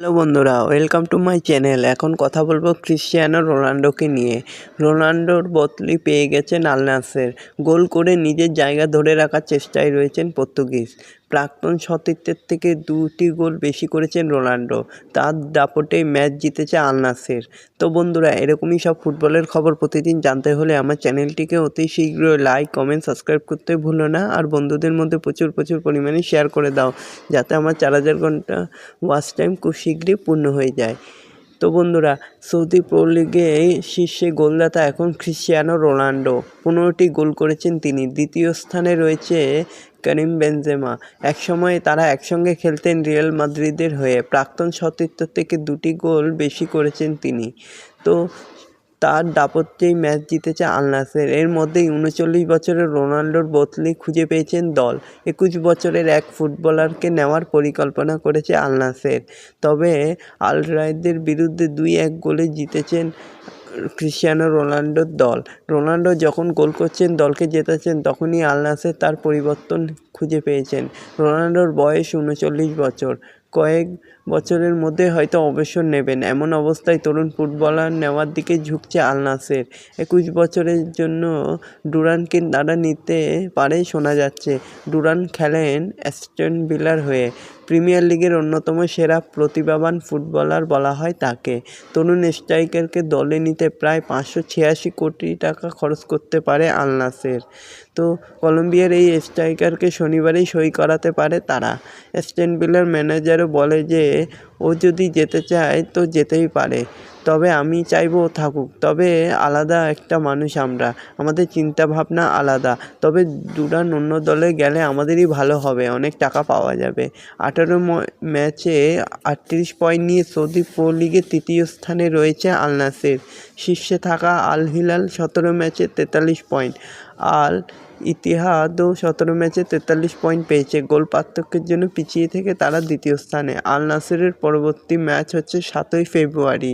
Hello বন্ধুরা, welcome to my channel. এখন কথা বলবো ক্রিশ্চিয়ানো রোনাল্ডোকে নিয়ে। রোনাল্ডোর বদলি পেয়ে গেছেন আল নাসের। গোল করে নিজের জায়গা ধরে রাখার চেষ্টায় রয়েছেন পর্তুগিজ। প্রাক্তন সতীর্থের থেকে 2টি গোল বেশি করেছেন রোনাল্ডো। তার দাপটেই ম্যাচ জিতেছে আল নাসের। তো বন্ধুরা, এরকমই সব ফুটবলের খবর প্রতিদিন জানতে হলে আমার চ্যানেলটিকে অতি শীঘ্রই লাইক, কমেন্ট, সাবস্ক্রাইব করতে ভুলো না। আর বন্ধুদের মধ্যে প্রচুর পরিমাণে শেয়ার করে দাও, যাতে আমার 4000 ঘন্টা ওয়াচ টাইম খুব শীঘ্রই পূর্ণ হয়ে যায়। তো বন্ধুরা, সৌদি প্রো লিগে শীর্ষে গোলদাতা এখন ক্রিশ্চিয়ানো রোনাল্ডো। 15টি গোল করেছেন তিনি। দ্বিতীয় স্থানে রয়েছে কারিম বেনজেমা। একসময় তারা একসঙ্গে খেলতেন রিয়াল মাদ্রিদের হয়ে। প্রাক্তন সতীর্থ থেকে 2টি গোল বেশি করেছেন তিনি। তো তার দাপত্যেই ম্যাচ জিতেছে আল নাসের। এর মধ্যেই 39 বছরের রোনাল্ডোর বদলি খুঁজে পেয়েছেন দল। 21 বছরের এক ফুটবলারকে নেওয়ার পরিকল্পনা করেছে আল নাসের। তবে আল রাইদের বিরুদ্ধে 2-1 গোলে জিতেছেন ক্রিশ্চিয়ানো রোনাল্ডোর দল। রোনাল্ডো যখন গোল করছেন, দলকে জেতাচ্ছেন, তখনই আল নাসের তার পরিবর্তন খুঁজে পেয়েছেন। রোনাল্ডোর বয়স 39 বছর। কয়েক বছরের মধ্যে হয়তো অবসর নেবেন। এমন অবস্থায় তরুণ ফুটবলার নেওয়ার দিকে ঝুঁকছে আল নাসের। 21 বছরের জন্য ডুরানকে তারা নিতে পারে শোনা যাচ্ছে। ডুরান খেলেন অ্যাস্টন ভিলার হয়ে। প্রিমিয়ার লিগের অন্যতম সেরা প্রতিভাবান ফুটবলার বলা হয় তাকে। তরুণ স্ট্রাইকারকে দলে নিতে প্রায় 586 কোটি টাকা খরচ করতে পারে আল নাসের। তো কলম্বিয়ার এই স্ট্রাইকারকে শনিবারেই সই করাতে পারে তারা। অ্যাস্টন ভিলার ম্যানেজারও বলে যে ও যদি যেতে চায় তো যেতেই পারে, তবে আমি চাইবো ও থাকুক। তবে আলাদা একটা মানুষ আমরা, আমাদের চিন্তাভাবনা আলাদা। তবে ডুরান অন্য দলে গেলে আমাদেরই ভালো হবে, অনেক টাকা পাওয়া যাবে। 18 ম্যাচে 38 পয়েন্ট নিয়ে সৌদি প্রো লিগে 3য় স্থানে রয়েছে আল নাসের। শীর্ষে থাকা আল হিলাল 17 ম্যাচে 43 পয়েন্ট। আল ইতিহাদও 17 ম্যাচে 43 পয়েন্ট পেয়েছে। গোল পার্থক্যের জন্য পিছিয়ে থেকে তারা 2য় স্থানে। আল নাসেরের পরবর্তী ম্যাচ হচ্ছে 7ই ফেব্রুয়ারি।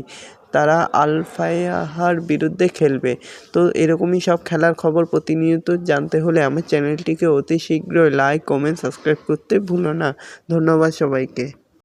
তারা আল ফাইহার বিরুদ্ধে খেলবে। তো এরকমই সব খেলার খবর প্রতিনিয়ত জানতে হলে আমার চ্যানেলটিকে অতি শীঘ্রই লাইক, কমেন্ট, সাবস্ক্রাইব করতে ভুলো না। ধন্যবাদ সবাইকে।